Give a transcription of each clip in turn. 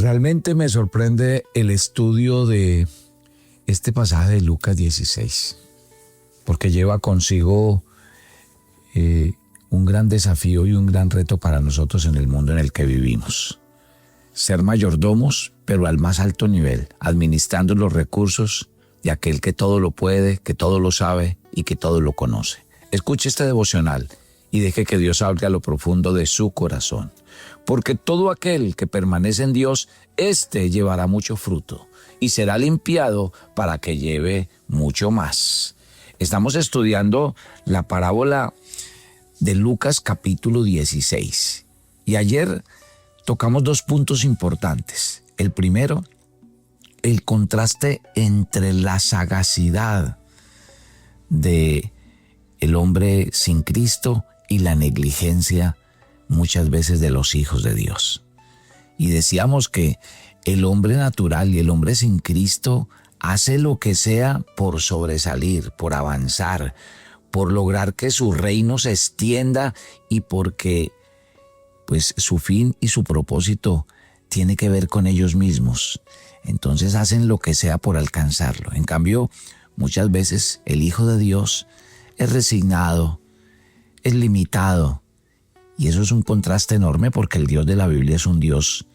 Realmente me sorprende el estudio de este pasaje de Lucas 16, porque lleva consigo un gran desafío y un gran reto para nosotros en el mundo en el que vivimos. Ser mayordomos, pero al más alto nivel, administrando los recursos de aquel que todo lo puede, que todo lo sabe y que todo lo conoce. Escuche este devocional y deje que Dios hable a lo profundo de su corazón. Porque todo aquel que permanece en Dios, éste llevará mucho fruto y será limpiado para que lleve mucho más. Estamos estudiando la parábola de Lucas capítulo 16. Y ayer tocamos dos puntos importantes. El primero, el contraste entre la sagacidad de el hombre sin Cristo y la negligencia muchas veces de los hijos de Dios. Y decíamos que el hombre natural y el hombre sin Cristo hace lo que sea por sobresalir, por avanzar, por lograr que su reino se extienda y porque pues su fin y su propósito tiene que ver con ellos mismos. Entonces hacen lo que sea por alcanzarlo. En cambio, muchas veces el Hijo de Dios es resignado, es limitado. Y eso es un contraste enorme porque el Dios de la Biblia es un Dios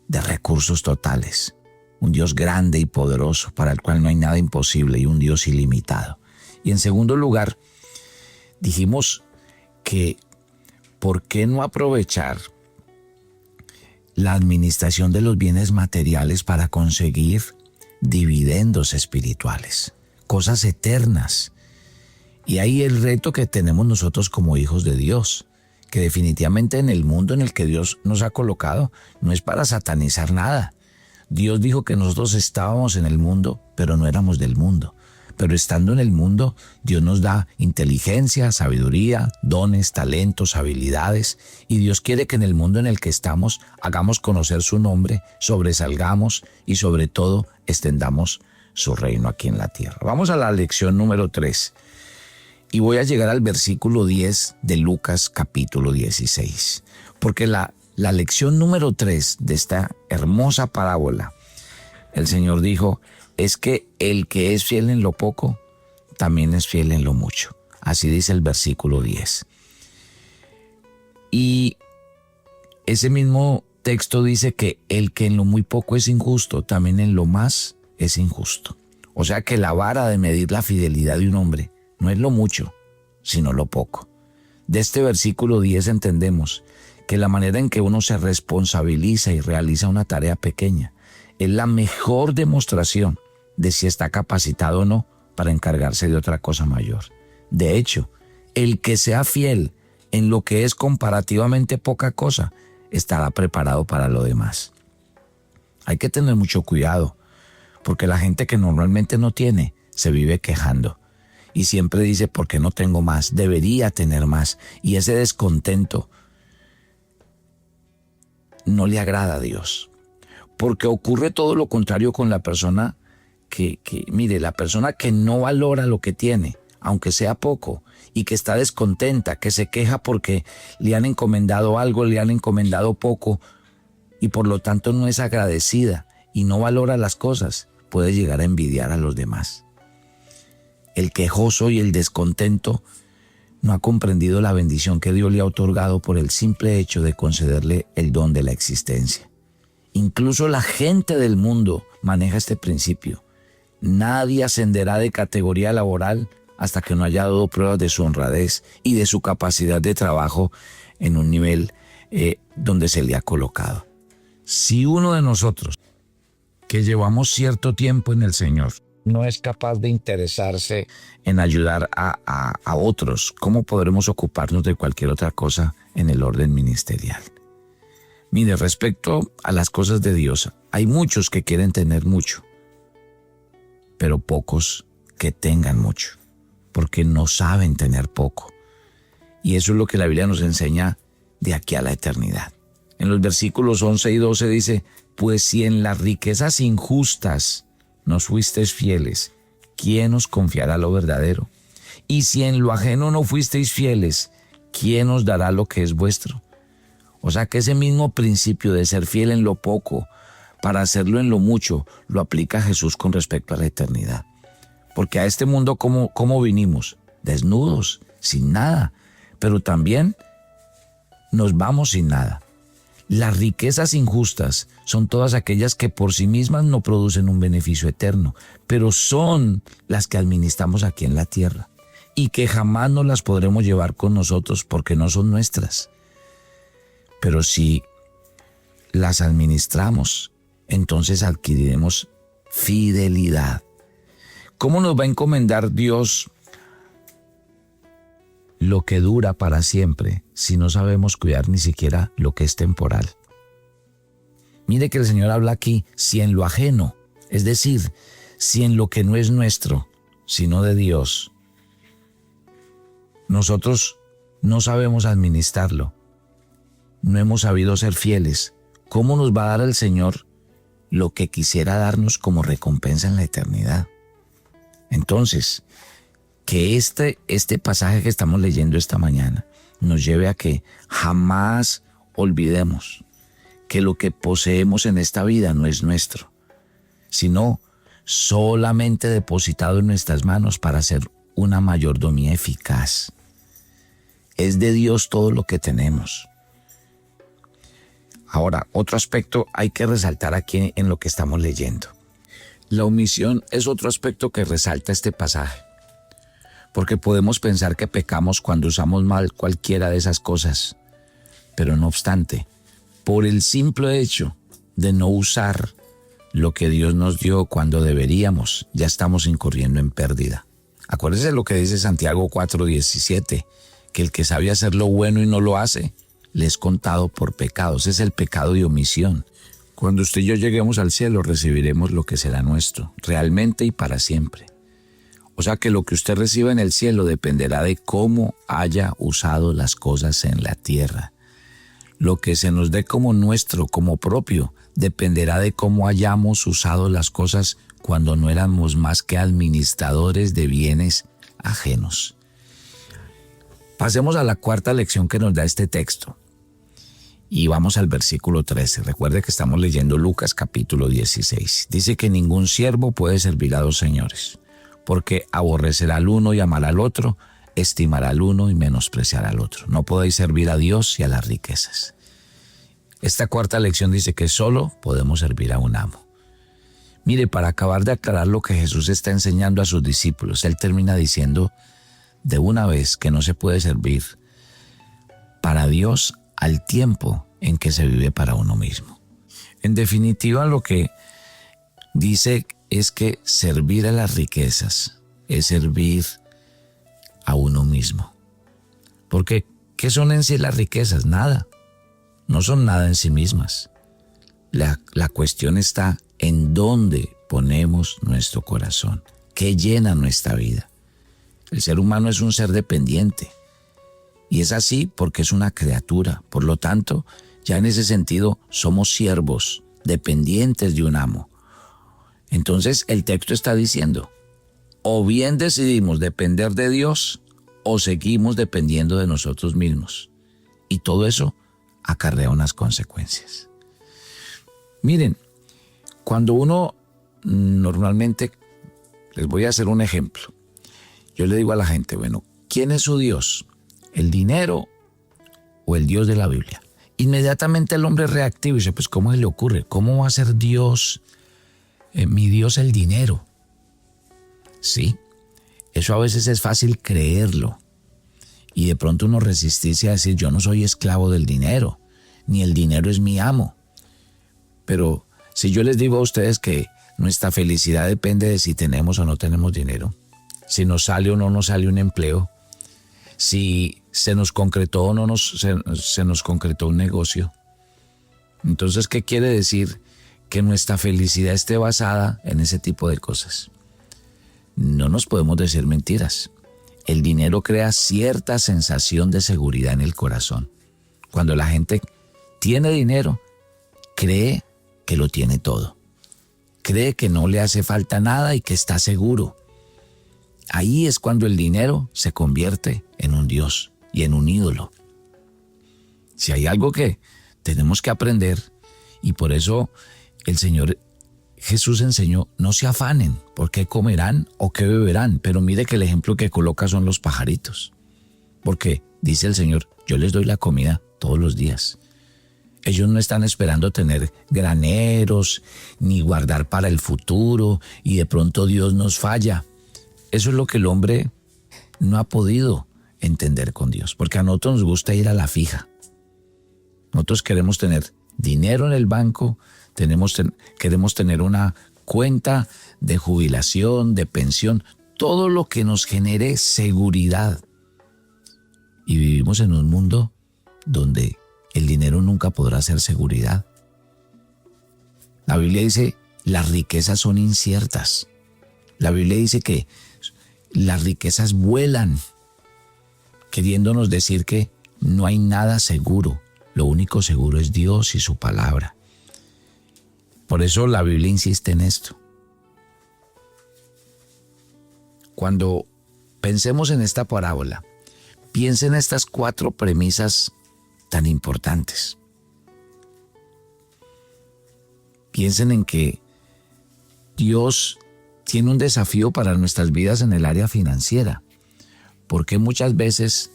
de recursos totales. Un Dios grande y poderoso para el cual no hay nada imposible y un Dios ilimitado. Y en segundo lugar, dijimos que ¿por qué no aprovechar la administración de los bienes materiales para conseguir dividendos espirituales, cosas eternas? Y ahí el reto que tenemos nosotros como hijos de Dios, que definitivamente en el mundo en el que Dios nos ha colocado no es para satanizar nada. Dios dijo que nosotros estábamos en el mundo, pero no éramos del mundo. Pero estando en el mundo, Dios nos da inteligencia, sabiduría, dones, talentos, habilidades, y Dios quiere que en el mundo en el que estamos hagamos conocer su nombre, sobresalgamos y sobre todo extendamos su reino aquí en la tierra. Vamos a la lección número 3 y voy a llegar al versículo 10 de Lucas capítulo 16, porque la lección número 3 de esta hermosa parábola, el Señor dijo, es que el que es fiel en lo poco, también es fiel en lo mucho. Así dice el versículo 10. Y ese mismo texto dice que el que en lo muy poco es injusto, también en lo más es injusto. O sea que la vara de medir la fidelidad de un hombre no es lo mucho, sino lo poco. De este versículo 10 entendemos que la manera en que uno se responsabiliza y realiza una tarea pequeña es la mejor demostración de si está capacitado o no para encargarse de otra cosa mayor. De hecho, el que sea fiel en lo que es comparativamente poca cosa, estará preparado para lo demás. Hay que tener mucho cuidado, porque la gente que normalmente no tiene, se vive quejando. Y siempre dice, ¿por qué no tengo más? Debería tener más. Y ese descontento no le agrada a Dios. Porque ocurre todo lo contrario con la persona mire, la persona que no valora lo que tiene, aunque sea poco, y que está descontenta, que se queja porque le han encomendado algo, le han encomendado poco, y por lo tanto no es agradecida y no valora las cosas, puede llegar a envidiar a los demás. El quejoso y el descontento no ha comprendido la bendición que Dios le ha otorgado por el simple hecho de concederle el don de la existencia. Incluso la gente del mundo maneja este principio. Nadie ascenderá de categoría laboral hasta que no haya dado pruebas de su honradez y de su capacidad de trabajo en un nivel donde se le ha colocado. Si uno de nosotros, que llevamos cierto tiempo en el Señor, no es capaz de interesarse en ayudar a otros, ¿cómo podremos ocuparnos de cualquier otra cosa en el orden ministerial? Mire, respecto a las cosas de Dios, hay muchos que quieren tener mucho, pero pocos que tengan mucho, porque no saben tener poco. Y eso es lo que la Biblia nos enseña de aquí a la eternidad. En los versículos 11 y 12 dice, pues si en las riquezas injustas nos fuisteis fieles, ¿quién os confiará lo verdadero? Y si en lo ajeno no fuisteis fieles, ¿quién os dará lo que es vuestro? O sea que ese mismo principio de ser fiel en lo poco para hacerlo en lo mucho, lo aplica Jesús con respecto a la eternidad. Porque a este mundo, ¿cómo vinimos? Desnudos, sin nada, pero también nos vamos sin nada. Las riquezas injustas son todas aquellas que por sí mismas no producen un beneficio eterno, pero son las que administramos aquí en la tierra y que jamás nos las podremos llevar con nosotros porque no son nuestras. Pero si las administramos, entonces adquiriremos fidelidad. ¿Cómo nos va a encomendar Dios lo que dura para siempre si no sabemos cuidar ni siquiera lo que es temporal? Mire que el Señor habla aquí, si en lo ajeno, es decir, si en lo que no es nuestro, sino de Dios, nosotros no sabemos administrarlo, no hemos sabido ser fieles, ¿cómo nos va a dar el Señor lo que quisiera darnos como recompensa en la eternidad? Entonces, que este pasaje que estamos leyendo esta mañana nos lleve a que jamás olvidemos que lo que poseemos en esta vida no es nuestro, sino solamente depositado en nuestras manos para hacer una mayordomía eficaz. Es de Dios todo lo que tenemos. Ahora, otro aspecto hay que resaltar aquí en lo que estamos leyendo. La omisión es otro aspecto que resalta este pasaje, porque podemos pensar que pecamos cuando usamos mal cualquiera de esas cosas, pero no obstante, por el simple hecho de no usar lo que Dios nos dio cuando deberíamos, ya estamos incurriendo en pérdida. Acuérdese lo que dice Santiago 4:17, que el que sabe hacer lo bueno y no lo hace, le es contado por pecados. Es el pecado de omisión. Cuando usted y yo lleguemos al cielo, recibiremos lo que será nuestro, realmente y para siempre. O sea que lo que usted reciba en el cielo dependerá de cómo haya usado las cosas en la tierra. Lo que se nos dé como nuestro, como propio, dependerá de cómo hayamos usado las cosas cuando no éramos más que administradores de bienes ajenos. Pasemos a la cuarta lección que nos da este texto. Y vamos al versículo 13. Recuerde que estamos leyendo Lucas capítulo 16. Dice que ningún siervo puede servir a dos señores, porque aborrecerá al uno y amará al otro, estimará al uno y menospreciará al otro. No podéis servir a Dios y a las riquezas. Esta cuarta lección dice que solo podemos servir a un amo. Mire, para acabar de aclarar lo que Jesús está enseñando a sus discípulos, Él termina diciendo de una vez que no se puede servir para Dios al tiempo en que se vive para uno mismo. En definitiva, lo que dice es que servir a las riquezas es servir a uno mismo. Porque, ¿qué son en sí las riquezas? Nada. No son nada en sí mismas. La cuestión está en dónde ponemos nuestro corazón, qué llena nuestra vida. El ser humano es un ser dependiente. Y es así porque es una criatura. Por lo tanto, ya en ese sentido somos siervos, dependientes de un amo. Entonces el texto está diciendo, o bien decidimos depender de Dios o seguimos dependiendo de nosotros mismos. Y todo eso acarrea unas consecuencias. Miren, cuando uno normalmente, les voy a hacer un ejemplo. Yo le digo a la gente, bueno, ¿quién es su Dios? ¿El dinero o el Dios de la Biblia? Inmediatamente el hombre es reactivo y dice, pues ¿cómo se le ocurre? ¿Cómo va a ser Dios, mi Dios el dinero? Sí, eso a veces es fácil creerlo. Y de pronto uno resistirse a decir, yo no soy esclavo del dinero, ni el dinero es mi amo. Pero si yo les digo a ustedes que nuestra felicidad depende de si tenemos o no tenemos dinero, si nos sale o no nos sale un empleo, si se nos concretó o no se nos concretó un negocio. Entonces, ¿qué quiere decir? Que nuestra felicidad esté basada en ese tipo de cosas. No nos podemos decir mentiras. El dinero crea cierta sensación de seguridad en el corazón. Cuando la gente tiene dinero, cree que lo tiene todo. Cree que no le hace falta nada y que está seguro. Ahí es cuando el dinero se convierte en un Dios y en un ídolo. Si hay algo que tenemos que aprender, y por eso el Señor Jesús enseñó, no se afanen por qué comerán o qué beberán, pero mire que el ejemplo que coloca son los pajaritos. Porque dice el Señor, yo les doy la comida todos los días. Ellos no están esperando tener graneros ni guardar para el futuro y de pronto Dios nos falla. Eso es lo que el hombre no ha podido entender con Dios, porque a nosotros nos gusta ir a la fija. Nosotros queremos tener dinero en el banco, queremos tener una cuenta de jubilación, de pensión, todo lo que nos genere seguridad. Y vivimos en un mundo donde el dinero nunca podrá ser seguridad. La Biblia dice, las riquezas son inciertas. La Biblia dice que las riquezas vuelan, queriéndonos decir que no hay nada seguro. Lo único seguro es Dios y su palabra. Por eso la Biblia insiste en esto. Cuando pensemos en esta parábola, piensen en estas 4 premisas tan importantes. Piensen en que Dios tiene un desafío para nuestras vidas en el área financiera, porque muchas veces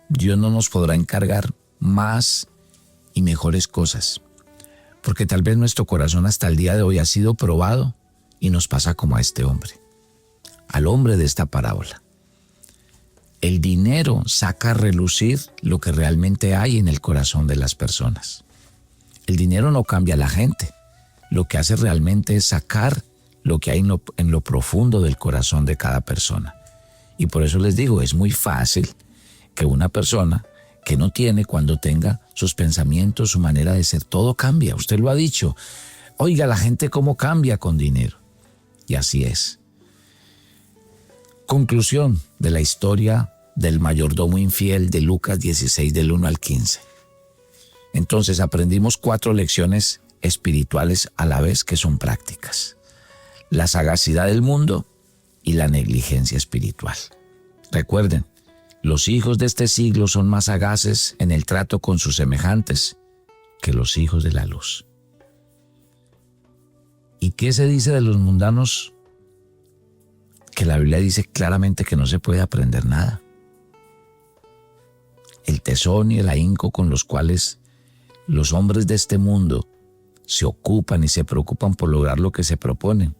Dios no nos podrá encargar más y mejores cosas, porque tal vez nuestro corazón hasta el día de hoy ha sido probado y nos pasa como a este hombre, al hombre de esta parábola. El dinero saca a relucir lo que realmente hay en el corazón de las personas. El dinero no cambia a la gente, lo que hace realmente es sacar lo que hay en lo profundo del corazón de cada persona. Y por eso les digo, es muy fácil que una persona que no tiene, cuando tenga sus pensamientos, su manera de ser, todo cambia. Usted lo ha dicho. Oiga, la gente cómo cambia con dinero. Y así es. Conclusión de la historia del mayordomo infiel de Lucas 16 del 1 al 15. Entonces aprendimos 4 lecciones espirituales a la vez que son prácticas. La sagacidad del mundo y la negligencia espiritual. Recuerden, los hijos de este siglo son más sagaces en el trato con sus semejantes que los hijos de la luz. ¿Y qué se dice de los mundanos? Que la Biblia dice claramente que no se puede aprender nada. El tesón y el ahínco con los cuales los hombres de este mundo se ocupan y se preocupan por lograr lo que se proponen,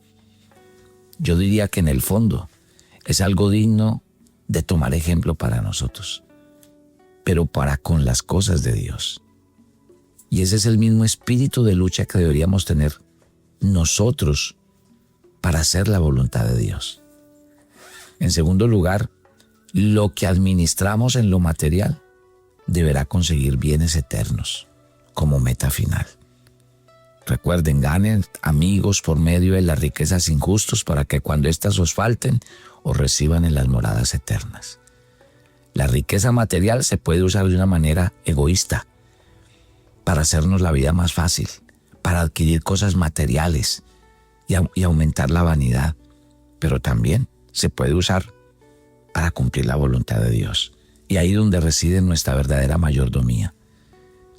yo diría que en el fondo es algo digno de tomar ejemplo para nosotros, pero para con las cosas de Dios. Y ese es el mismo espíritu de lucha que deberíamos tener nosotros para hacer la voluntad de Dios. En segundo lugar, lo que administramos en lo material deberá conseguir bienes eternos como meta final. Recuerden, ganen amigos por medio de las riquezas injustos para que cuando éstas os falten, os reciban en las moradas eternas. La riqueza material se puede usar de una manera egoísta para hacernos la vida más fácil, para adquirir cosas materiales y aumentar la vanidad, pero también se puede usar para cumplir la voluntad de Dios. Y ahí es donde reside nuestra verdadera mayordomía.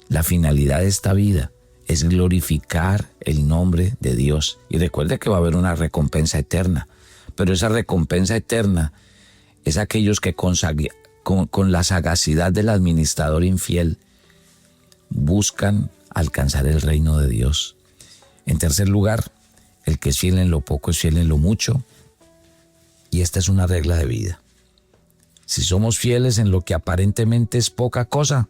La finalidad de esta vida es glorificar el nombre de Dios. Y recuerde que va a haber una recompensa eterna, pero esa recompensa eterna es aquellos que con la sagacidad del administrador infiel buscan alcanzar el reino de Dios. En tercer lugar, el que es fiel en lo poco es fiel en lo mucho. Y esta es una regla de vida. Si somos fieles en lo que aparentemente es poca cosa,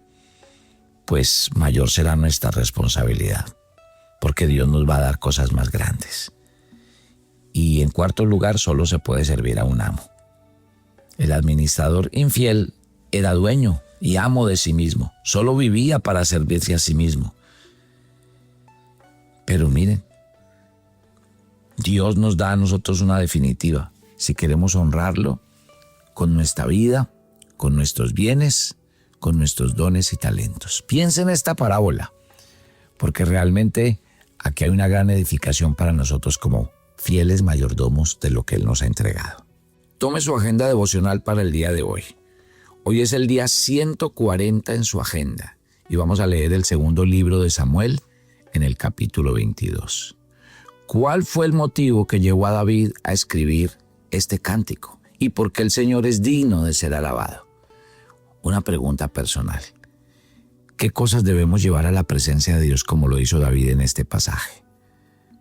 pues mayor será nuestra responsabilidad, porque Dios nos va a dar cosas más grandes. Y en cuarto lugar, solo se puede servir a un amo. El administrador infiel era dueño y amo de sí mismo, solo vivía para servirse a sí mismo. Pero miren, Dios nos da a nosotros una definitiva. Si queremos honrarlo con nuestra vida, con nuestros bienes, con nuestros dones y talentos. Piensen en esta parábola, porque realmente aquí hay una gran edificación para nosotros como fieles mayordomos de lo que Él nos ha entregado. Tome su agenda devocional para el día de hoy. Hoy es el día 140 en su agenda y vamos a leer el segundo libro de Samuel, en el capítulo 22. ¿Cuál fue el motivo que llevó a David a escribir este cántico? ¿Y por qué el Señor es digno de ser alabado? Una pregunta personal. ¿Qué cosas debemos llevar a la presencia de Dios como lo hizo David en este pasaje?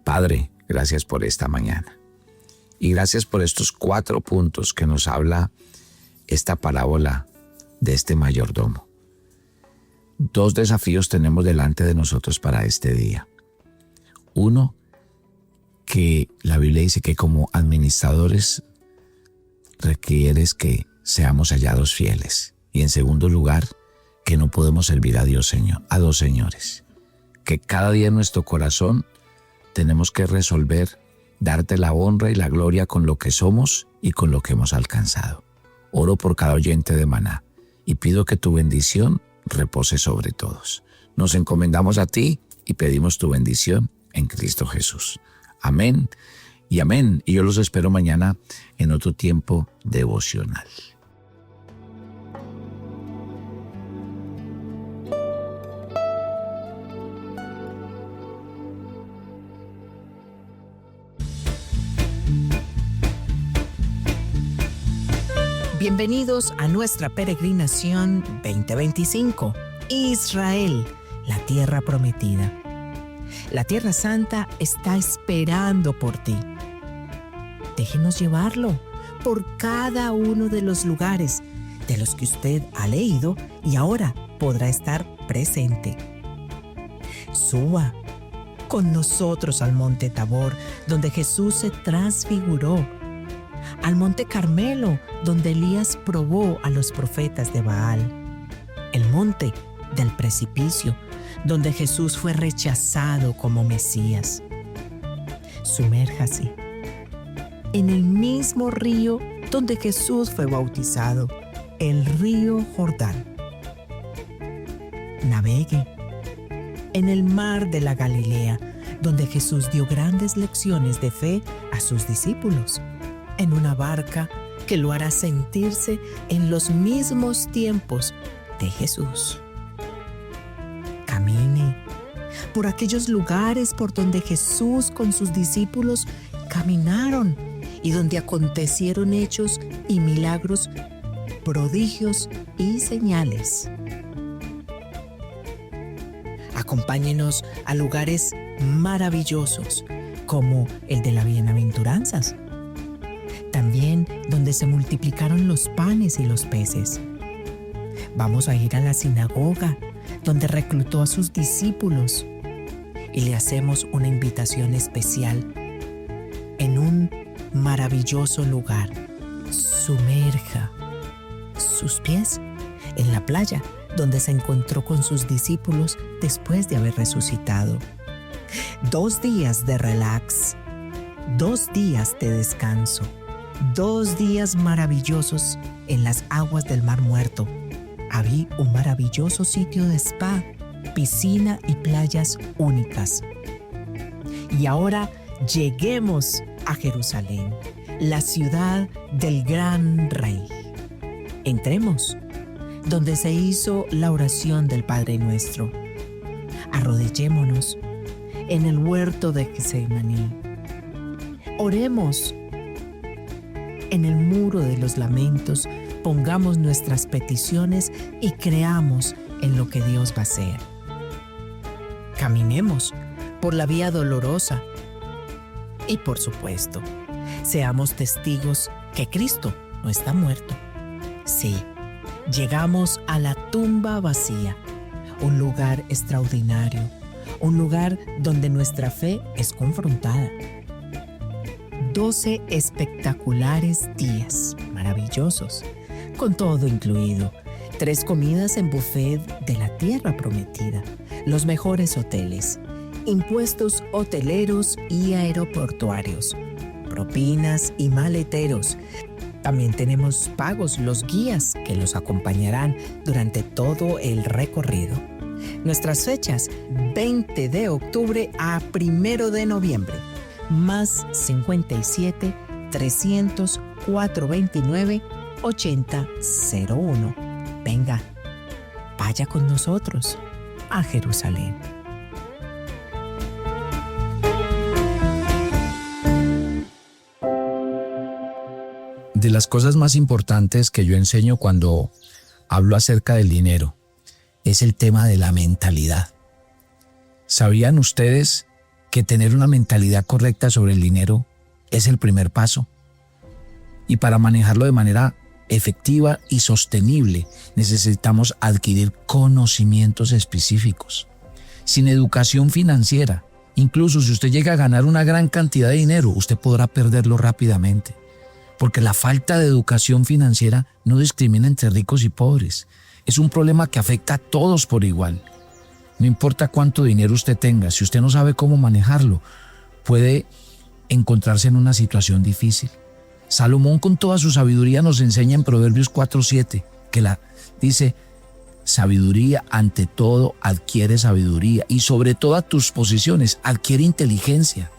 Padre, gracias por esta mañana. Y gracias por estos 4 puntos que nos habla esta parábola de este mayordomo. 2 desafíos tenemos delante de nosotros para este día. Uno, que la Biblia dice que como administradores requieres que seamos hallados fieles. Y en segundo lugar, que no podemos servir a Dios, a 2 señores. Que cada día en nuestro corazón tenemos que resolver darte la honra y la gloria con lo que somos y con lo que hemos alcanzado. Oro por cada oyente de Maná y pido que tu bendición repose sobre todos. Nos encomendamos a ti y pedimos tu bendición en Cristo Jesús. Amén y amén. Y yo los espero mañana en otro tiempo devocional. Bienvenidos a nuestra peregrinación 2025. Israel, la tierra prometida. La Tierra Santa está esperando por ti. Déjenos llevarlo por cada uno de los lugares de los que usted ha leído y ahora podrá estar presente. Suba con nosotros al Monte Tabor, donde Jesús se transfiguró. Al Monte Carmelo, donde Elías probó a los profetas de Baal. El monte del precipicio, donde Jesús fue rechazado como Mesías. Sumérjase en el mismo río donde Jesús fue bautizado, el río Jordán. Navegue en el mar de la Galilea, donde Jesús dio grandes lecciones de fe a sus discípulos, en una barca que lo hará sentirse en los mismos tiempos de Jesús. Camine por aquellos lugares por donde Jesús con sus discípulos caminaron y donde acontecieron hechos y milagros, prodigios y señales. Acompáñenos a lugares maravillosos como el de las bienaventuranzas. También donde se multiplicaron los panes y los peces. Vamos a ir a la sinagoga, donde reclutó a sus discípulos, y le hacemos una invitación especial en un maravilloso lugar. Sumerja sus pies en la playa, donde se encontró con sus discípulos después de haber resucitado. 2 días de relax, 2 días de descanso, 2 días maravillosos en las aguas del Mar Muerto. Había un maravilloso sitio de spa, piscina y playas únicas. Y ahora lleguemos a Jerusalén, la ciudad del gran rey. Entremos donde se hizo la oración del Padre Nuestro. Arrodillémonos en el huerto de Getsemaní. Oremos en el muro de los lamentos, pongamos nuestras peticiones y creamos en lo que Dios va a hacer. Caminemos por la vía dolorosa y, por supuesto, seamos testigos que Cristo no está muerto. Sí, llegamos a la tumba vacía, un lugar extraordinario, un lugar donde nuestra fe es confrontada. 12 espectaculares días maravillosos, con todo incluido. 3 comidas en buffet de la tierra prometida, los mejores hoteles, impuestos hoteleros y aeroportuarios, propinas y maleteros. También tenemos pagos los guías que los acompañarán durante todo el recorrido. Nuestras fechas, 20 de octubre a 1 de noviembre. Más 57 300 429 8001. Venga, vaya con nosotros a Jerusalén. de las cosas más importantes que yo enseño cuando hablo acerca del dinero es el tema de la mentalidad. ¿Sabían ustedes que tener una mentalidad correcta sobre el dinero es el primer paso? Y para manejarlo de manera efectiva y sostenible necesitamos adquirir conocimientos específicos. Sin educación financiera, incluso si usted llega a ganar una gran cantidad de dinero, usted podrá perderlo rápidamente. Porque la falta de educación financiera no discrimina entre ricos y pobres. Es un problema que afecta a todos por igual. No importa cuánto dinero usted tenga, si usted no sabe cómo manejarlo, puede encontrarse en una situación difícil. Salomón con toda su sabiduría nos enseña en Proverbios 4:7, dice: sabiduría ante todo adquiere sabiduría y sobre todas tus posesiones adquiere inteligencia.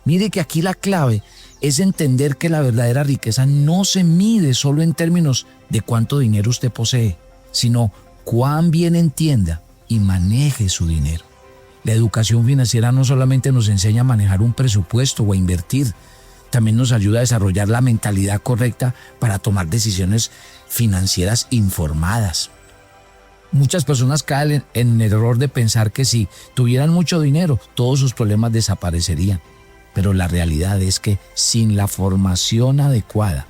Mire que aquí la clave es entender que la verdadera riqueza no se mide solo en términos de cuánto dinero usted posee, sino cuán bien entienda y maneje su dinero. La educación financiera no solamente nos enseña a manejar un presupuesto o a invertir, también nos ayuda a desarrollar la mentalidad correcta para tomar decisiones financieras informadas. Muchas personas caen en el error de pensar que si tuvieran mucho dinero, todos sus problemas desaparecerían. Pero la realidad es que sin la formación adecuada,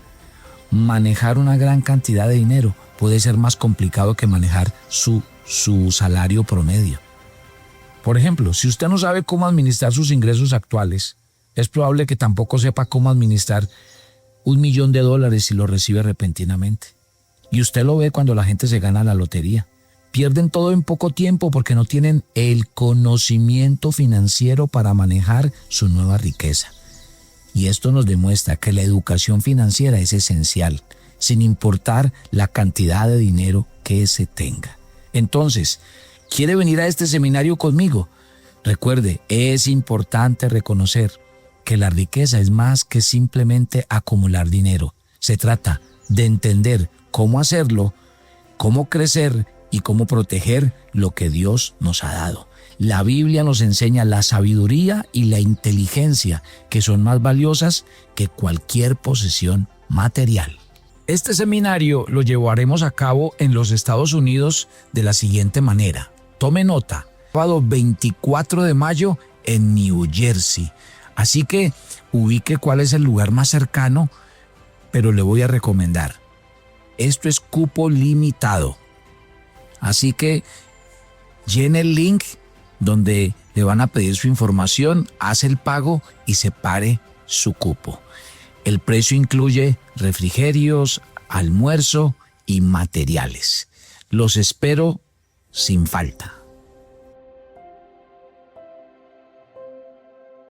manejar una gran cantidad de dinero puede ser más complicado que manejar su salario promedio. Por ejemplo, si usted no sabe cómo administrar sus ingresos actuales, es probable que tampoco sepa cómo administrar $1 millón si lo recibe repentinamente. Y usted lo ve cuando la gente se gana la lotería. Pierden todo en poco tiempo porque no tienen el conocimiento financiero para manejar su nueva riqueza. Y esto nos demuestra que la educación financiera es esencial, sin importar la cantidad de dinero que se tenga. Entonces, ¿quiere venir a este seminario conmigo? Recuerde, es importante reconocer que la riqueza es más que simplemente acumular dinero. Se trata de entender cómo hacerlo, cómo crecer y cómo proteger lo que Dios nos ha dado. La Biblia nos enseña la sabiduría y la inteligencia, que son más valiosas que cualquier posesión material. Este seminario lo llevaremos a cabo en los Estados Unidos de la siguiente manera. Tome nota, sábado 24 de mayo en New Jersey. Así que ubique cuál es el lugar más cercano, pero le voy a recomendar. Esto es cupo limitado. Así que llene el link donde le van a pedir su información, hace el pago y separe su cupo. El precio incluye refrigerios, almuerzo y materiales. Los espero sin falta.